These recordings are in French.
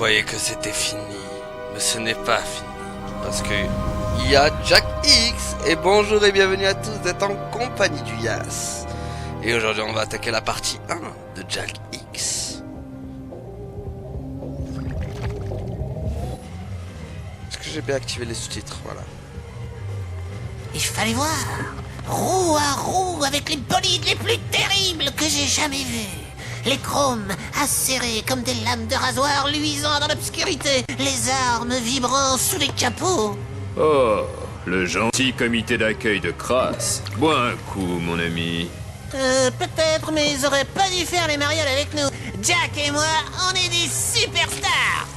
croyais que c'était fini, mais ce n'est pas fini. Parce que il y a Jack X. Et bonjour et bienvenue à tous, vous êtes en compagnie du Yas. Et aujourd'hui on va attaquer la partie 1 de Jack X. Est-ce que j'ai bien activé les sous-titres? Voilà. Il fallait voir, roue à roue avec les bolides les plus terribles que j'ai jamais vus. Les chromes acérés comme des lames de rasoir luisant dans l'obscurité, les armes vibrant sous les capots. Oh, le gentil comité d'accueil de Crass. Bois un coup, mon ami. Peut-être, mais ils auraient pas dû faire les marioles avec nous. Jack et moi, on est des superstars.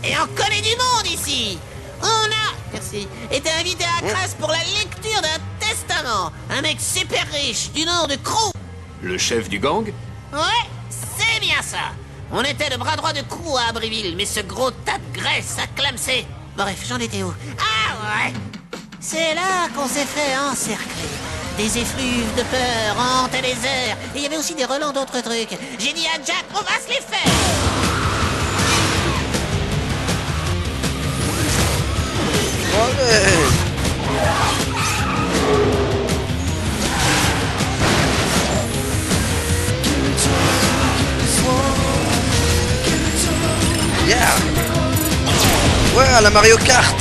Et on connaît du monde ici. On a, merci, été invité à Crass pour la lecture d'un testament. Un mec super riche du nom de Crew. Le chef du gang? Ouais, c'est bien ça. On était le bras droit de Crew à Abbeville, mais ce gros tas de graisse a clamsé. Bref, j'en étais où? Ah ouais. C'est là qu'on s'est fait encercler. Des effluves de peur hantaient les airs. Et il y avait aussi des relents d'autres trucs. J'ai dit à Jack, on va se les faire. Allez. Yeah. Ouais, à la Mario Kart.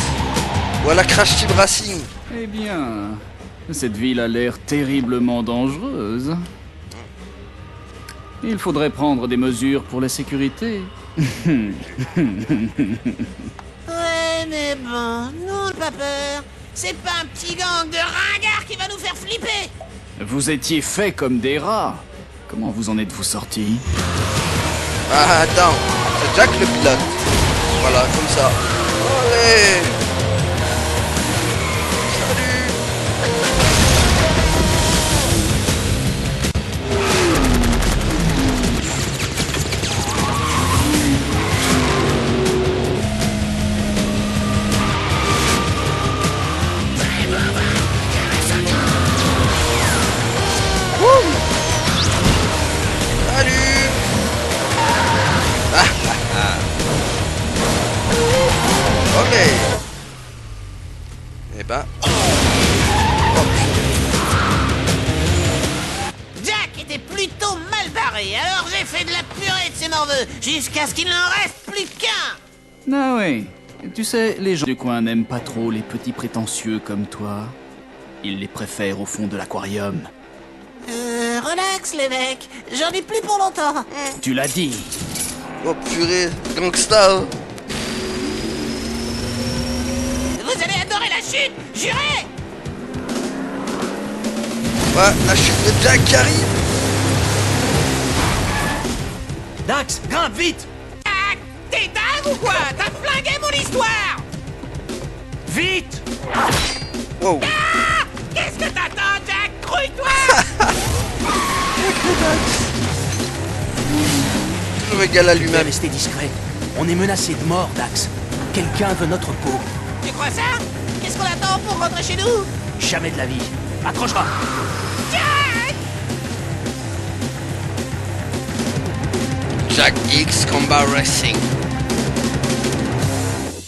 Ou à la Crash Team Racing. Eh bien, cette ville a l'air terriblement dangereuse. Il faudrait prendre des mesures pour la sécurité. Ouais, mais bon, nous, pas peur. C'est pas un petit gang de ringards qui va nous faire flipper. Vous étiez faits comme des rats. Comment vous en êtes-vous sortis? Ah, attends. C'est Jack le pilote. Voilà, comme ça. Allez. Salut. Wouh. Salut. Ok. Eh ben. Jack était plutôt mal barré, alors j'ai fait de la purée de ses morveux, jusqu'à ce qu'il n'en reste plus qu'un. Ah oui. Tu sais, les gens du coin n'aiment pas trop les petits prétentieux comme toi. Ils les préfèrent au fond de l'aquarium. Relax les mecs, j'en ai plus pour longtemps. Tu l'as dit. Oh purée, gangsta. Hein. Vous allez adorer la chute, jurez. Ouais, la chute de Jack qui arrive. Dax, grimpe vite! Ah, t'es dingue ou quoi? T'as flingué mon histoire. Vite! Wow. Ah, qu'est-ce que t'attends, Jack? Grouille-toi. Toujours égal à Tu vas lui-même. rester discret. On est menacé de mort, Dax. Quelqu'un veut notre peau. Tu crois ça? Qu'est-ce qu'on attend pour rentrer chez nous? Jamais de la vie. Accroche-toi! Jack! Jack X Combat Racing.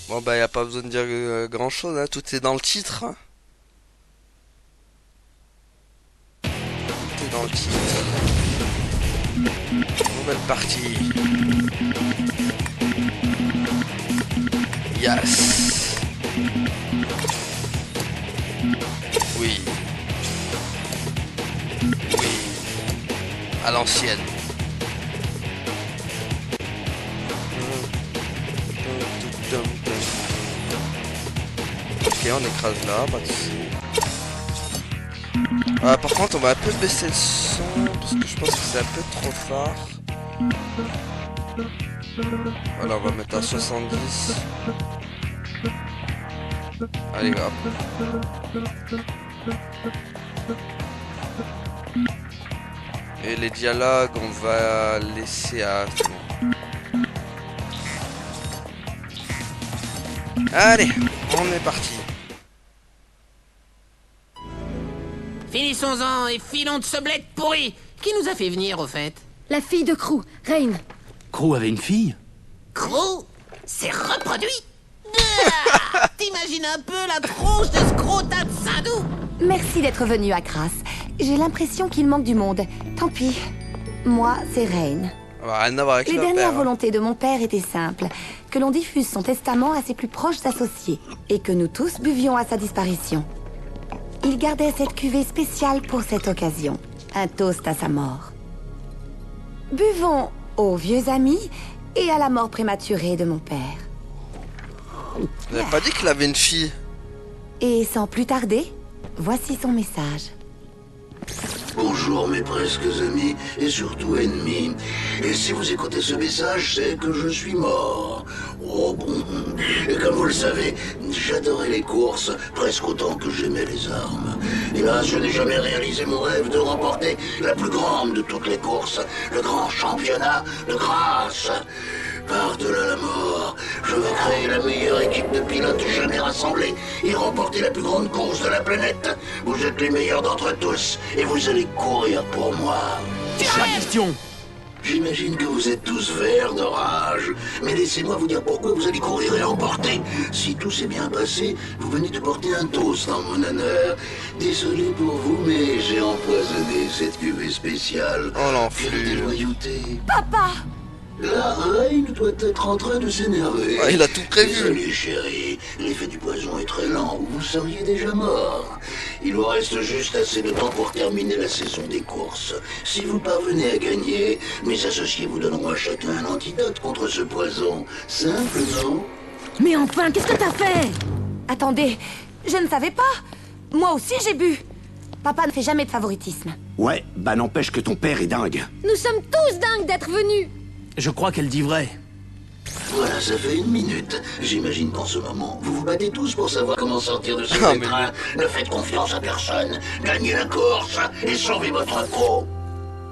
Bon bah y a pas besoin de dire grand chose, hein. Tout est dans le titre. Hein. Tout est dans le titre. Nouvelle partie. Yes. Oui. Oui. À l'ancienne. Ok, on écrase là, pas de soucis. Par contre, on va un peu baisser le son parce que je pense que c'est un peu trop fort. Voilà, on va mettre à 70. Allez, hop. Et les dialogues, on va laisser à... Allez, on est parti. Finissons-en et filons de ce bled pourri. Qui nous a fait venir, au fait? La fille de Crew, Rain. Crew avait une fille? Gros s'est reproduit. T'imagines un peu la tronche de ce gros tas de Sindou? Merci d'être venu à Kras. J'ai l'impression qu'il manque du monde. Tant pis. Moi, c'est Rain. Rien à voir avec Les le dernières père. Hein. volontés de mon père étaient simples. Que l'on diffuse son testament à ses plus proches associés. Et que nous tous buvions à sa disparition. Il gardait cette cuvée spéciale pour cette occasion. Un toast à sa mort. Buvons aux vieux amis et à la mort prématurée de mon père. Vous n'avez pas dit qu'il avait une fille? Et sans plus tarder, voici son message. Bonjour mes presque amis et surtout ennemis. Et si vous écoutez ce message, c'est que je suis mort. Oh bon. Et comme vous le savez, j'adorais les courses presque autant que j'aimais les armes. Hélas, je n'ai jamais réalisé mon rêve de remporter la plus grande de toutes les courses, le grand championnat de grâce. Par-delà la mort, je veux créer la meilleure équipe de pilotes jamais rassemblée et remporter la plus grande course de la planète. Vous êtes les meilleurs d'entre tous et vous allez courir pour moi. Pas question. J'imagine que vous êtes tous verts de rage, mais laissez-moi vous dire pourquoi vous allez courir et emporter. Si tout s'est bien passé, vous venez de porter un toast en mon honneur. Désolé pour vous, mais j'ai empoisonné cette cuvée spéciale. Oh, l'enflure. Quelle déloyauté. Papa! La reine doit être en train de s'énerver. Ah, il a tout prévu. Désolé, chérie. L'effet du poison est très lent. Vous seriez déjà mort. Il vous reste juste assez de temps pour terminer la saison des courses. Si vous parvenez à gagner, mes associés vous donneront à chacun un antidote contre ce poison. Simple, non? Mais enfin, qu'est-ce que t'as fait? Attendez, je ne savais pas. Moi aussi j'ai bu. Papa ne fait jamais de favoritisme. Ouais, bah n'empêche que ton père est dingue. Nous sommes tous dingues d'être venus. Je crois qu'elle dit vrai. Voilà, ça fait 1 minute. J'imagine qu'en ce moment, vous vous battez tous pour savoir comment sortir de ce Ah, mais- train. Ne faites confiance à personne. Gagnez la course et sauvez votre peau.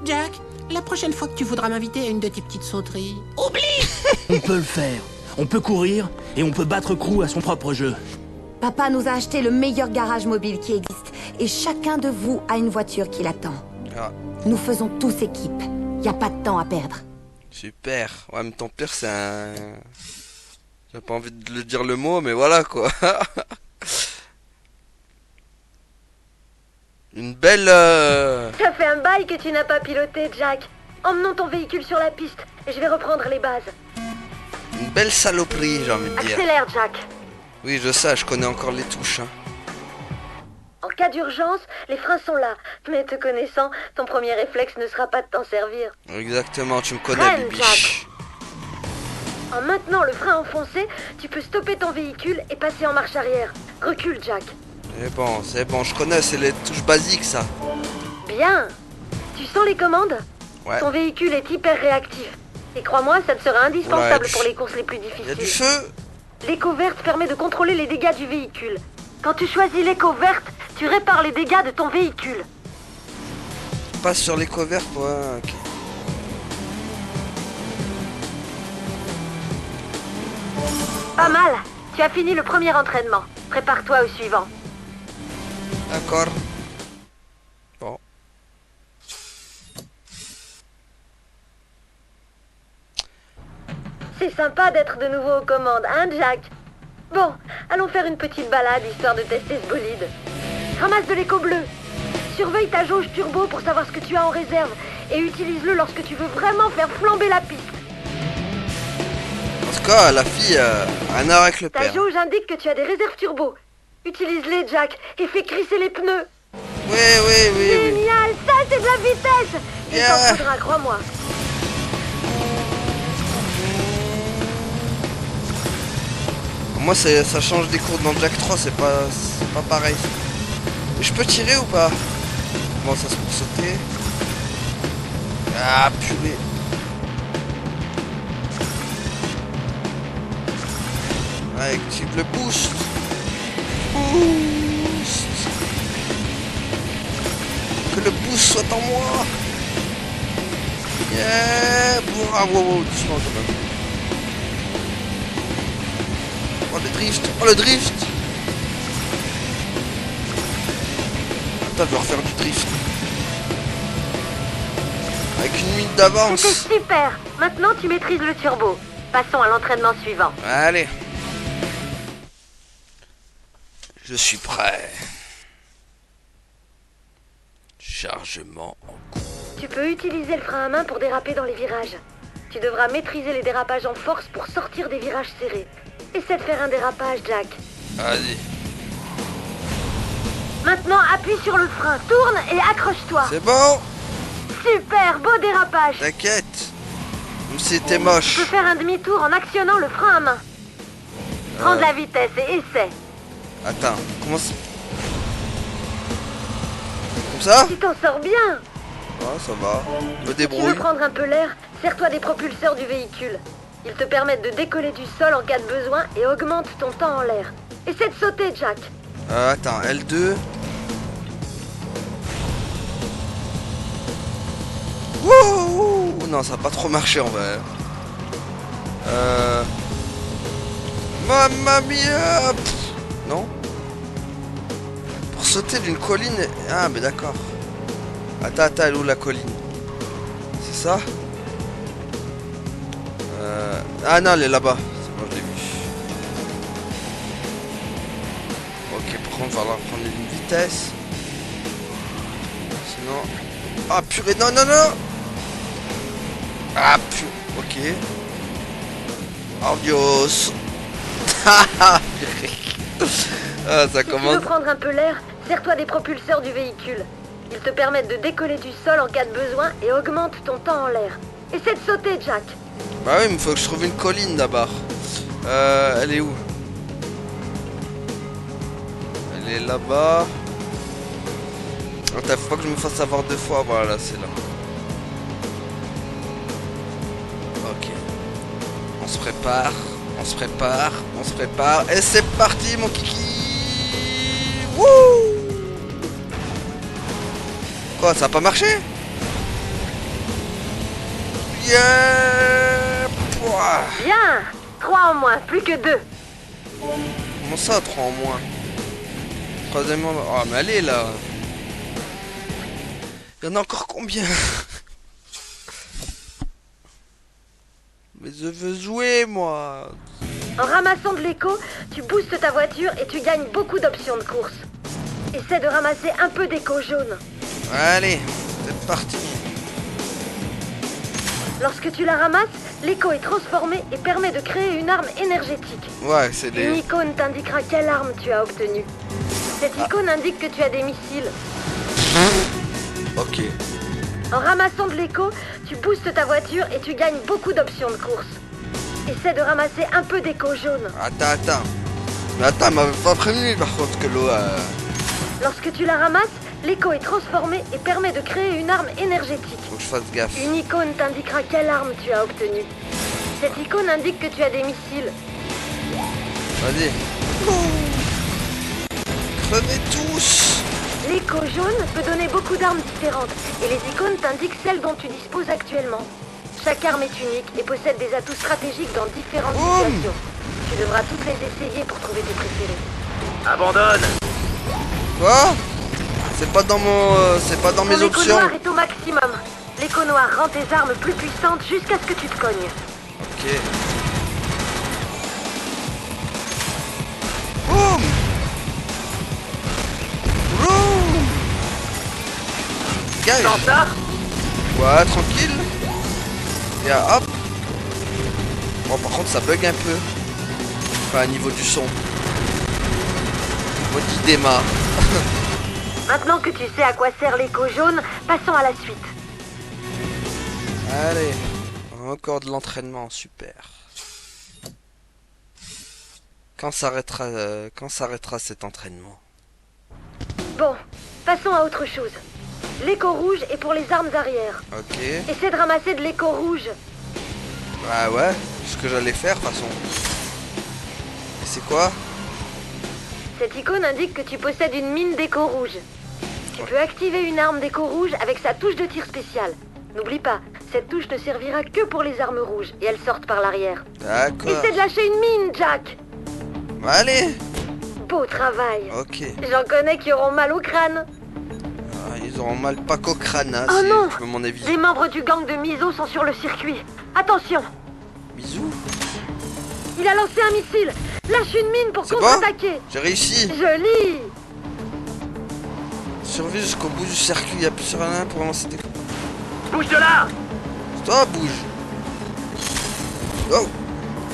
Jack, la prochaine fois que tu voudras m'inviter à une de tes petites sauteries, oublie. On peut le faire. On peut courir et on peut battre Crew à son propre jeu. Papa nous a acheté le meilleur garage mobile qui existe. Et chacun de vous a une voiture qui l'attend. Ah, Nous faisons tous équipe. Y a pas de temps à perdre. super. Ouais, mais ton père, c'est un... J'ai pas envie de le dire le mot, mais voilà, quoi. Une belle... Ça fait un bail que tu n'as pas piloté, Jack. Emmenons ton véhicule sur la piste et je vais reprendre les bases. Une belle saloperie, j'ai envie de dire. Accélère, Jack. Oui, je sais, je connais encore les touches. Hein. En cas d'urgence, les freins sont là. Mais te connaissant, ton premier réflexe ne sera pas de t'en servir. Exactement, tu me connais, Freine, Bibi. Jack. En maintenant le frein enfoncé, tu peux stopper ton véhicule et passer en marche arrière. Recule, Jack. C'est bon, je connais, c'est les touches basiques, ça. Bien. Tu sens les commandes? Ouais. Ton véhicule est hyper réactif. Et crois-moi, ça te sera indispensable Ouais, pour les courses les plus Il y a du difficiles. feu. L'écho verte permet de contrôler les dégâts du véhicule. Quand tu choisis l'écho verte, tu répares les dégâts de ton véhicule. Passe sur les couverts, ouais, ok. Pas mal. Tu as fini le premier entraînement. Prépare-toi au suivant. D'accord. Bon. C'est sympa d'être de nouveau aux commandes, hein, Jack? Bon, allons faire une petite balade histoire de tester ce bolide. Ramasse de l'écho bleu. Surveille ta jauge turbo pour savoir ce que tu as en réserve et utilise-le lorsque tu veux vraiment faire flamber la piste. En tout cas, la fille, un heure avec le Ta père. jauge indique que tu as des réserves turbo. Utilise-les, Jack, et fais crisser les pneus. Oui, oui, oui, oui. Génial, ça c'est de la vitesse. Il Yeah. t'en faudra, crois-moi. Moi, ça change des cours dans Jack 3, c'est pas pareil. Mais je peux tirer ou pas? Comment ça se peut sauter? Ah, purée. Ouais, active le boost. Boost. Que le boost soit en moi. Yeah. Bravo, doucement quand même. Oh le drift, oh le drift. Attends, je vais refaire du drift. Avec une minute d'avance. C'était super. Maintenant, tu maîtrises le turbo. Passons à l'entraînement suivant. Allez. Je suis prêt. Chargement en cours. Tu peux utiliser le frein à main pour déraper dans les virages. Tu devras maîtriser les dérapages en force pour sortir des virages serrés. Essaie de faire un dérapage, Jack. Vas-y. Maintenant, appuie sur le frein, tourne et accroche-toi. C'est bon. Super, beau dérapage. T'inquiète. Même si t'es Tu moche. peux faire un demi-tour en actionnant le frein à main. Prends de la vitesse et essaie. Attends, comment ça... Comme ça? Tu t'en sors bien. Ah, ça va. Je me Si tu veux débrouille. prendre un peu l'air, serre-toi des propulseurs du véhicule. Ils te permettent de décoller du sol en cas de besoin et augmentent ton temps en l'air. Essaie de sauter, Jack. Attends, L2. Wouh! Non, ça a pas trop marché en vrai. Mamma mia! Pff, non? Pour sauter d'une colline... Ah, mais d'accord. Attends, elle est où la colline? C'est ça? Ah non, elle est là-bas. C'est bon, je l'ai vu. Ok, par contre, on va leur prendre une vitesse. Sinon... Ah, purée, non, non, non! Ah, purée, ok. Adios. Ah, ça Si tu veux commence. prendre un peu l'air, serre-toi des propulseurs du véhicule. Ils te permettent de décoller du sol en cas de besoin et augmentent ton temps en l'air. Essaie de sauter, Jack. Bah oui, mais faut que je trouve une colline d'abord. Elle est où? Elle est là-bas. Attends, faut pas que je me fasse avoir deux fois. Voilà, c'est là. Ok. On se prépare. On se prépare. On se prépare. Et c'est parti, mon kiki. Wouh! Quoi, ça a pas marché? Yeah! Pouah. Bien. 3 en moins, plus que 2. Comment ça, 3 en moins? Troisièmement... Oh, mais allez, là. Il y en a encore combien? Mais je veux jouer, moi. En ramassant de l'écho, tu boostes ta voiture et tu gagnes beaucoup d'options de course. Essaie de ramasser un peu d'écho jaune. Allez, c'est parti. Lorsque tu la ramasses, l'écho est transformé et permet de créer une arme énergétique. Ouais, c'est Une des... icône t'indiquera quelle arme tu as obtenue. Cette icône indique que tu as des missiles. Ok. En ramassant de l'écho, tu boostes ta voiture et tu gagnes beaucoup d'options de course. Essaie de ramasser un peu d'écho jaune. Attends. Mais attends, elle m'avait pas prévenu, par contre, que l'eau... Lorsque tu la ramasses, l'écho est transformé et permet de créer une arme énergétique. Faut que je fasse gaffe. Une icône t'indiquera quelle arme tu as obtenue. Cette icône indique que tu as des missiles. Vas-y. Crevez tous. L'écho jaune peut donner beaucoup d'armes différentes, et les icônes t'indiquent celles dont tu disposes actuellement. Chaque arme est unique et possède des atouts stratégiques dans différentes situations. Tu devras toutes les essayer pour trouver tes préférés. Abandonne! Quoi? C'est pas dans mon... c'est pas dans mes Ton écho options. noir est au maximum. L'écho noir rend tes armes plus puissantes jusqu'à ce que tu te cognes. Ok. Boum! Boum! Gage. Sans ça? Ouais, tranquille. Et hop. Bon, par contre, ça bug un peu. Enfin, au niveau du son. Maudit démarre. Maintenant que tu sais à quoi sert l'écho jaune, passons à la suite. Allez. Encore de l'entraînement, super. Quand s'arrêtera cet entraînement? Bon, passons à autre chose. L'écho rouge est pour les armes arrière. Ok. Essaie de ramasser de l'écho rouge. Bah ouais, ce que j'allais faire de toute façon. Et c'est quoi? Cette icône indique que tu possèdes une mine d'écho rouge. Tu peux activer une arme d'écho rouge avec sa touche de tir spéciale. N'oublie pas, cette touche ne servira que pour les armes rouges et elles sortent par l'arrière. D'accord. Essaie de lâcher une mine, Jack. Allez. Beau travail. Ok. J'en connais qui auront mal au crâne. Ah, ils auront mal pas qu'au crâne, hein, Oh si non! tu veux mon avis. Les membres du gang de Miso sont sur le circuit. Attention! Bisous. Il a lancé un missile. Lâche une mine pour C'est bon? contre-attaquer. J'ai réussi. Joli. Survie jusqu'au bout du circuit, il y a plus sur rien pour lancer des... Bouge de là! Stop, bouge. Oh.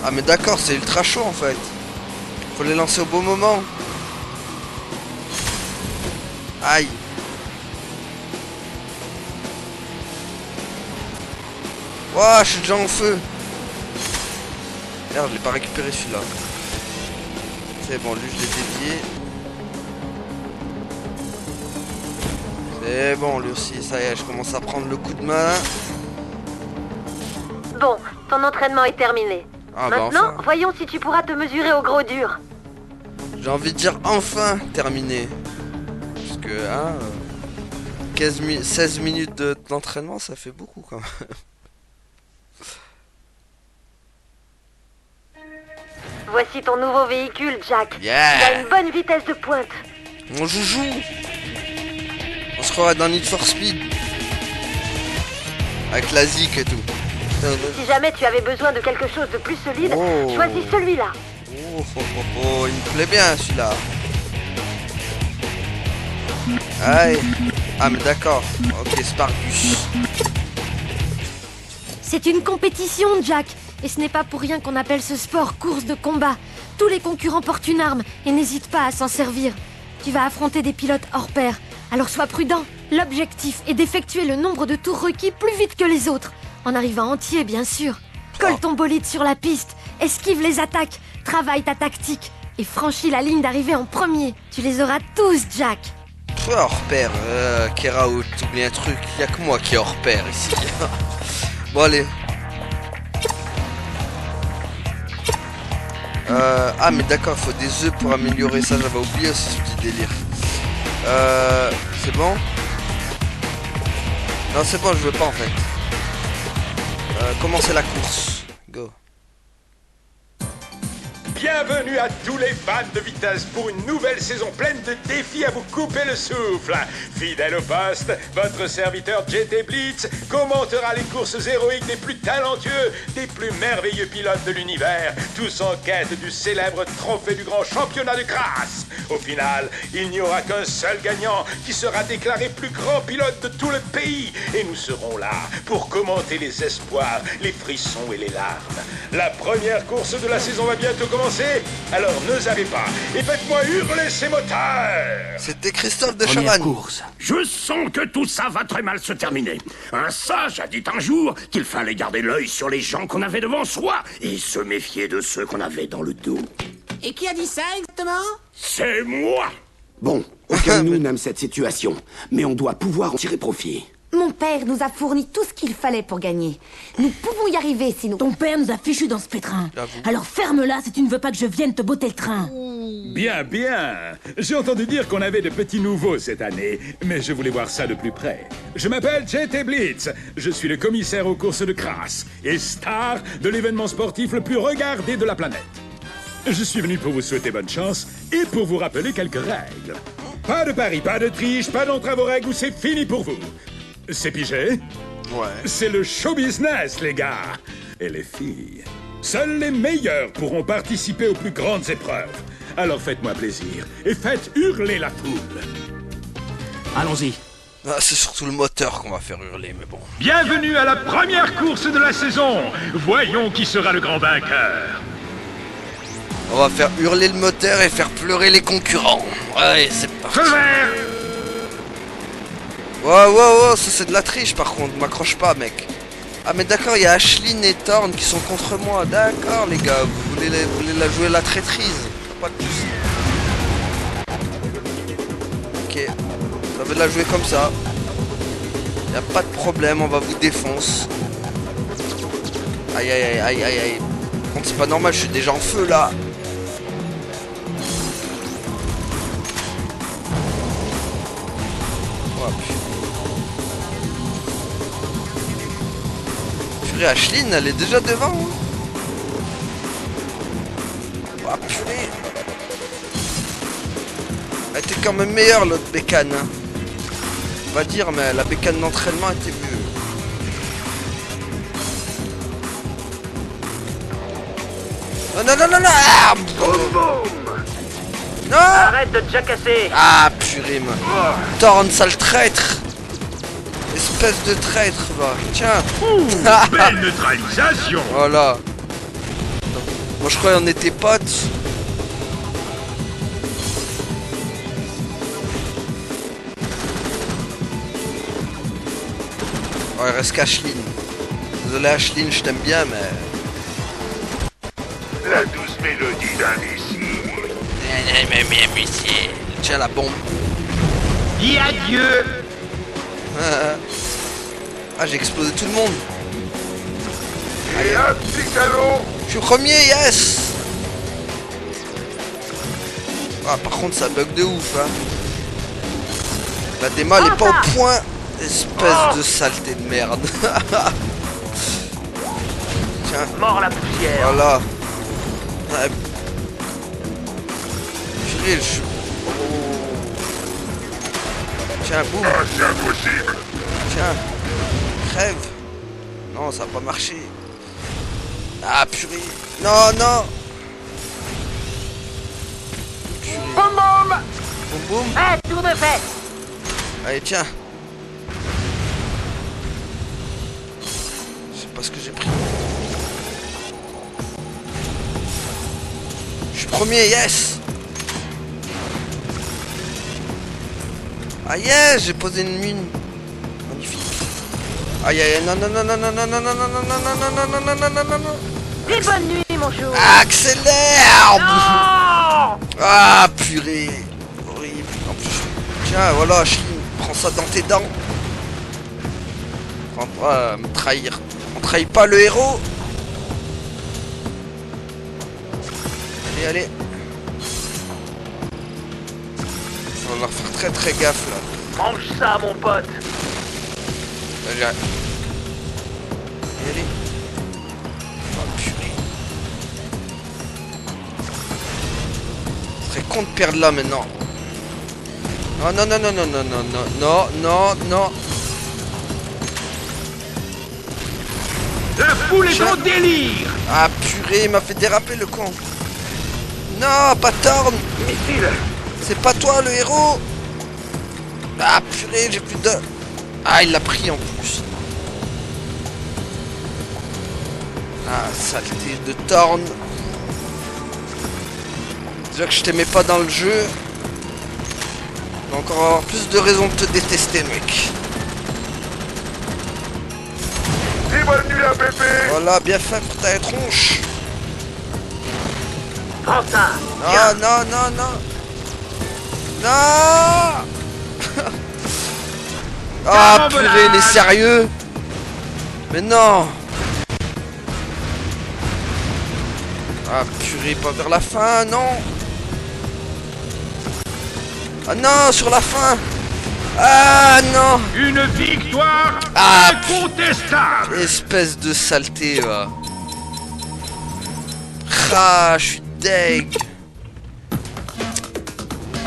Ah mais d'accord, c'est ultra chaud en fait. Faut les lancer au bon moment. Aïe. Ouah, je suis déjà en feu. Merde, je l'ai pas récupéré celui-là. C'est bon, lui je l'ai dévié. C'est bon, lui aussi, ça y est, je commence à prendre le coup de main. Bon, ton entraînement est terminé. Ah bah Maintenant, enfin. voyons si tu pourras te mesurer au gros dur. J'ai envie de dire enfin terminé. Parce que, hein, 16 minutes d'entraînement, ça fait beaucoup quand même. Voici ton nouveau véhicule, Jack. Yeah. Il a une bonne vitesse de pointe. Mon joujou. On se croirait dans Need for Speed. Avec la zik et tout. Si jamais tu avais besoin de quelque chose de plus solide, Oh. choisis celui-là. Oh, oh, oh, oh, il me plaît bien celui-là. Aïe. Ah mais d'accord. Ok, Spargus. C'est une compétition, Jack. Et ce n'est pas pour rien qu'on appelle ce sport course de combat. Tous les concurrents portent une arme et n'hésitent pas à s'en servir. Tu vas affronter des pilotes hors pair, alors sois prudent. L'objectif est d'effectuer le nombre de tours requis plus vite que les autres, en arrivant entier bien sûr. Colle ton bolide sur la piste, esquive les attaques, travaille ta tactique et franchis la ligne d'arrivée en premier. Tu les auras tous, Jack. Toi hors pair, Keraout, t'oublies un truc, y'a que moi qui est hors pair ici. Bon allez. Ah mais d'accord, il faut des œufs pour améliorer ça, j'avais oublié aussi ce petit délire. C'est bon? Non c'est bon, je veux pas en fait. Commencer la course. Go. Bienvenue à tous les fans de vitesse pour une nouvelle saison pleine de défis à vous couper le souffle. Fidèle au poste, votre serviteur JT Blitz commentera les courses héroïques des plus talentueux, des plus merveilleux pilotes de l'univers, tous en quête du célèbre trophée du grand championnat de Crass. Au final, il n'y aura qu'un seul gagnant qui sera déclaré plus grand pilote de tout le pays. Et nous serons là pour commenter les espoirs, les frissons et les larmes. La première course de la saison va bientôt commencer. Alors ne zappez pas et faites-moi hurler ces moteurs. C'était Christophe de Première Chavannes. course. Je sens que tout ça va très mal se terminer. Un sage a dit un jour qu'il fallait garder l'œil sur les gens qu'on avait devant soi et se méfier de ceux qu'on avait dans le dos. Et qui a dit ça exactement? C'est moi! Bon, aucun de nous n'aime cette situation, mais on doit pouvoir en tirer profit. Mon père nous a fourni tout ce qu'il fallait pour gagner. Nous pouvons y arriver si nous... Ton père nous a fichus dans ce pétrin. Alors ferme-la si tu ne veux pas que je vienne te botter le train. Bien, bien. J'ai entendu dire qu'on avait de petits nouveaux cette année, mais je voulais voir ça de plus près. Je m'appelle JT Blitz. Je suis le commissaire aux courses de Crass et star de l'événement sportif le plus regardé de la planète. Je suis venu pour vous souhaiter bonne chance et pour vous rappeler quelques règles. Pas de paris, pas de triche, pas d'entrave aux règles ou c'est fini pour vous. C'est pigé? Ouais. C'est le show business, les gars. Et les filles. Seuls les meilleurs pourront participer aux plus grandes épreuves. Alors faites-moi plaisir et faites hurler la foule. Allons-y. Ah, c'est surtout le moteur qu'on va faire hurler, mais bon. Bienvenue à la première course de la saison. Voyons qui sera le grand vainqueur. On va faire hurler le moteur et faire pleurer les concurrents. Allez, c'est parti. Feu vert. Wow, ça c'est de la triche par contre, m'accroche pas mec. Ah mais d'accord, il y a Ashlyn et Thorn qui sont contre moi, d'accord les gars, vous voulez la jouer la traîtrise. Pas de soucis. Ok, ça veut la jouer comme ça. Y a pas de problème, on va vous défoncer. Aïe. Par contre c'est pas normal, je suis déjà en feu là. Oh, purée, Ashlyn, elle est déjà devant. Hein. Oh, purée. Elle était quand même meilleure l'autre bécane. Hein. On va dire, mais la bécane d'entraînement était mieux. Non, non, non, non, non. Ah, non. Arrête de te jacasser. Ah, purée, man. Thorn, sale traître. Espèce de traître, va. Tiens. Belle neutralisation. Voilà. Moi, je croyais qu'on était potes. Oh, il reste qu'Ashlyn. Désolé, Ashlyn, je t'aime bien, mais... La douce mélodie d'un missile. Tiens, la bombe. Dis adieu. Ah, j'ai explosé tout le monde. Et un petit canon. Je suis premier, yes. Ah, par contre, ça bug de ouf, hein. La déma, elle est pas au point. Espèce de saleté de merde. Tiens. Mort la poussière. Voilà. Ouais. Purée, je suis... Oh. Tiens, boum. C'est impossible. Tiens. Crève. Non, ça va pas marcher. Ah, purée. Non, non. Purée. Boum boum. Boum boum. Eh, tour de fête. Allez, tiens. Je sais pas ce que j'ai pris. Je suis premier, yes. Ah yes, j'ai posé une mine. Magnifique. Aïe aïe aïe, non non non non non non non non non non non non non non non non non non non. Dis bonne nuit, mon chou. Accélère. Non. Ah purée. Horrible. En plus, tiens, voilà, Ashlyn, prends ça dans tes dents. Prends pas me trahir. On trahit pas le héros. Allez, allez. On va leur faire très très gaffe là. Mange ça, mon pote. Allez, allez. Oh purée. Ce serait con de perdre là maintenant. Oh non non non non non non non non non non. La foule est en délire. Ah purée, il m'a fait déraper le con. Non, pas Thorn. Missile. C'est pas toi le héros. Ah purée, j'ai plus de... Ah, il l'a pris en plus. Ah, saleté de Thorn. Déjà que je t'aimais pas dans le jeu. Donc on va avoir plus de raisons de te détester, mec. Et bonne nuit à Pépé. Voilà, bien fait pour ta tronche. Prends ça. Non, non, non, non. Non. Ah purée, il est sérieux. Mais non. Ah purée, pas vers la fin, non. Ah non, sur la fin. Ah non. Une victoire incontestable. Espèce de saleté, va. Ah, je suis deg.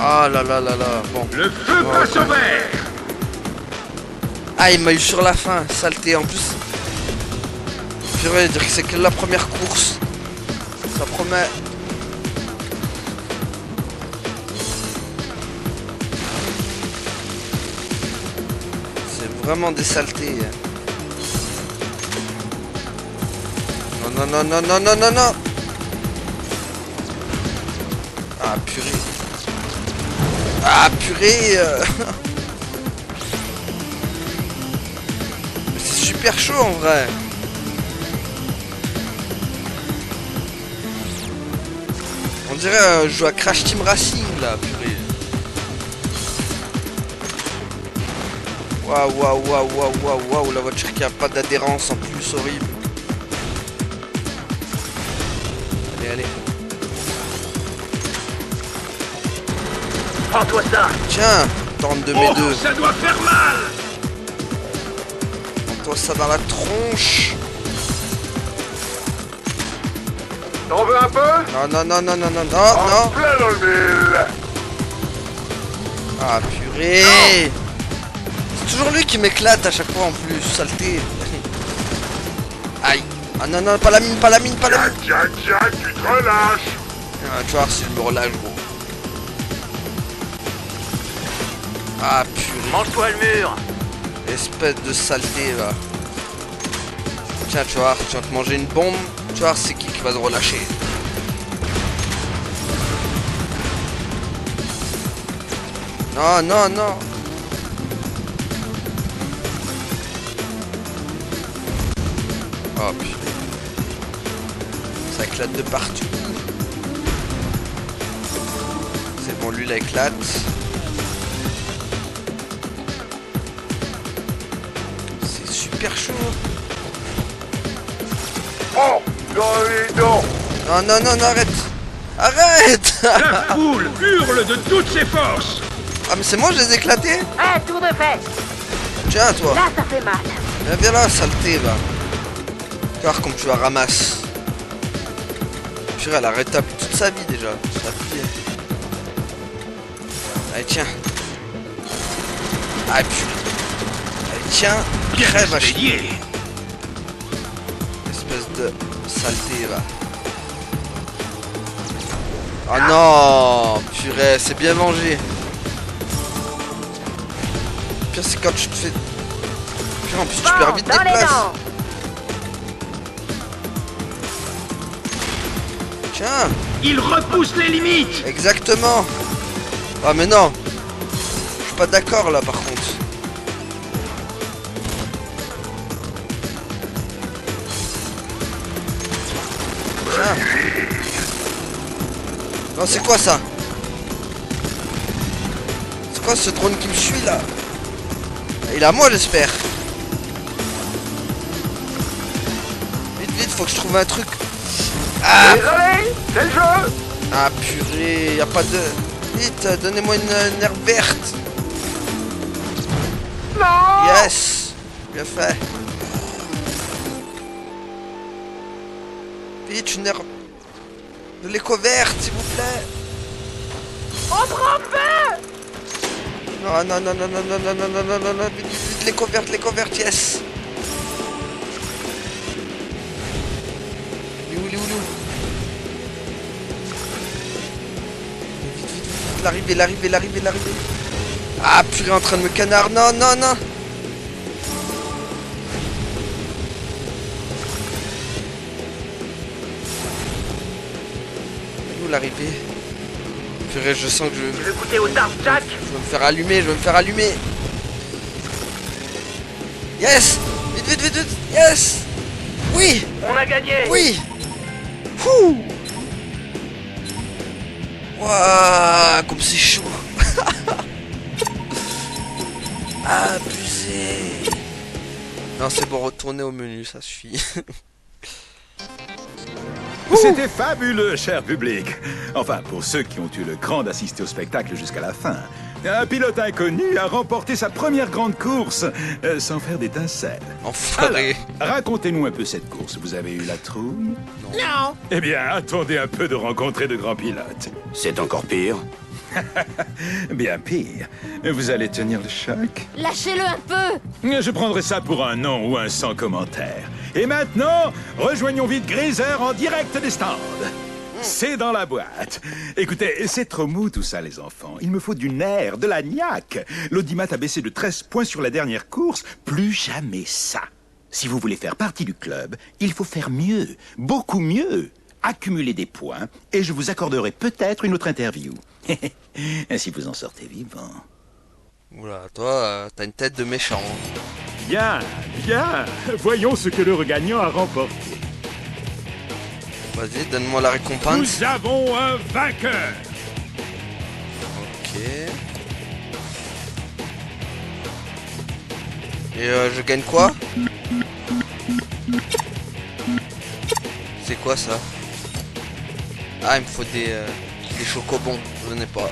Ah là là là là, bon. Le feu passe au vert. Ah, il m'a eu sur la fin, saleté en plus. Je vais dire que c'est que la première course. Ça promet. C'est vraiment des saletés. Non, non, non, non, non, non, non, non. Ah, purée. Ah, purée. C'est super chaud en vrai. On dirait je joue à Crash Team Racing là, purée. Waouh, waouh, waouh, waouh, waouh, waouh, la voiture qui a pas d'adhérence en plus, horrible. Allez, allez. Prends-toi ça. Tiens, tente de mes deux. Ça doit faire mal. Prends-toi ça dans la tronche. T'en veux un peu? Non, non, non, non, non, non, non, non. Plein dans le mille. Ah, purée. C'est toujours lui qui m'éclate à chaque fois en plus, saleté. Aïe. Ah non, non, pas la mine, pas la mine, pas la mine. Jack, tu te relâches. Ah, tu vois, si je me relâche, gros. Ah, purée. Mange-toi le mur. Espèce de saleté, va. Tiens, tu vois, tu vas te manger une bombe. Tu vois, c'est qui va te relâcher. Non, non, non. Oh, putain. Ça éclate de partout. C'est bon, lui, il éclate. C'est super chaud. Oh, non. Non, non, non, non, arrête. Arrête. La foule hurle de toutes ses forces. Ah, mais c'est moi, je les ai éclatés. Tour de fait. Tiens, toi. Là, ça fait mal. Viens là, saleté, va. Car comme tu la ramasses. Purée, elle a rétabli toute sa vie déjà. Sa fille. Allez, tiens. Ah, purée. Allez, tiens. Crève, vache. Espèce de saleté, va. Oh non. Purée, c'est bien vengé. Le pire, c'est quand tu te fais... Purée, en plus, tu perds vite tes places. Tiens. Il repousse les limites. Exactement. Ah mais non. Je suis pas d'accord là par contre. Tiens. Non, c'est quoi ça? C'est quoi ce drone qui me suit là? Il est à moi, j'espère. Vite, vite, faut que je trouve un truc. Ah! Désolé, c'est le jeu. Ah purée, y a pas de... Vite, donnez-moi une herbe verte. Non. Yes. Bien fait. Vite, une herbe... De l'éco verte, s'il vous plaît. On prend feu. Non, non, non, non, non, non, non, non, non, non, non, non, vite, vite, l'éco verte, yes. Il est où? L'arrivée. Ah, purée, en train de me canard. Non, non, non. Où l'arrivée? Purée, je sens que Tu veux goûter au Dark Jack? je vais me faire allumer, Yes. Vite. Yes. Oui. On a gagné. Oui. Ouh. Waouh, comme c'est chaud. Abusé. Non, c'est bon, retourner au menu, ça suffit. C'était fabuleux, cher public. Enfin, pour ceux qui ont eu le cran d'assister au spectacle jusqu'à la fin. Un pilote inconnu a remporté sa première grande course sans faire d'étincelles. Enfoiré. Alors, racontez-nous un peu cette course. Vous avez eu la trouille? Non. Eh bien, attendez un peu de rencontrer de grands pilotes. C'est encore pire. Bien pire. Vous allez tenir le choc? Lâchez-le un peu. Je prendrai ça pour un non ou un sans commentaire. Et maintenant, rejoignons vite Greiser en direct des stands. C'est dans la boîte. Écoutez, c'est trop mou tout ça, les enfants. Il me faut du nerf, de la niaque. L'audimat a baissé de 13 points sur la dernière course. Plus jamais ça. Si vous voulez faire partie du club, il faut faire mieux, beaucoup mieux. Accumuler des points, et je vous accorderai peut-être une autre interview. Si vous en sortez vivant. Oula, toi, t'as une tête de méchant. Bien. Voyons ce que le regagnant a remporté. Vas-y, donne-moi la récompense. Nous avons un vainqueur. Ok. Et je gagne quoi? C'est quoi ça? Ah, il me faut des chocobons. Je n'ai pas.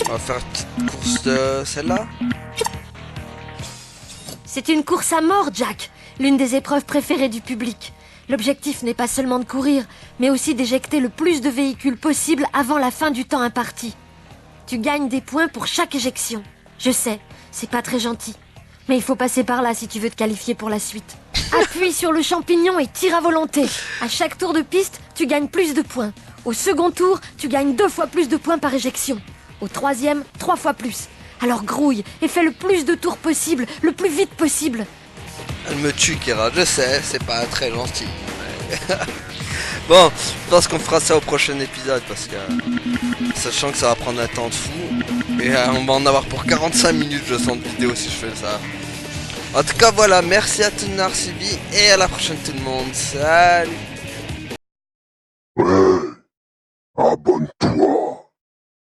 On va faire une petite course de celle-là. C'est une course à mort, Jack. L'une des épreuves préférées du public. L'objectif n'est pas seulement de courir, mais aussi d'éjecter le plus de véhicules possible avant la fin du temps imparti. Tu gagnes des points pour chaque éjection. Je sais, c'est pas très gentil. Mais il faut passer par là si tu veux te qualifier pour la suite. Appuie sur le champignon et tire à volonté. À chaque tour de piste, tu gagnes plus de points. Au second tour, tu gagnes 2 fois plus de points par éjection. Au troisième, 3 fois plus. Alors grouille et fais le plus de tours possible, le plus vite possible. Elle me tue, Kira, je sais, c'est pas très gentil. Mais... bon, je pense qu'on fera ça au prochain épisode parce que... sachant que ça va prendre un temps de fou. Et on va en avoir pour 45 minutes, je sens, de vidéo si je fais ça. En tout cas, voilà, merci à tout Narcibi et à la prochaine tout le monde. Salut. Ouais, abonne-toi.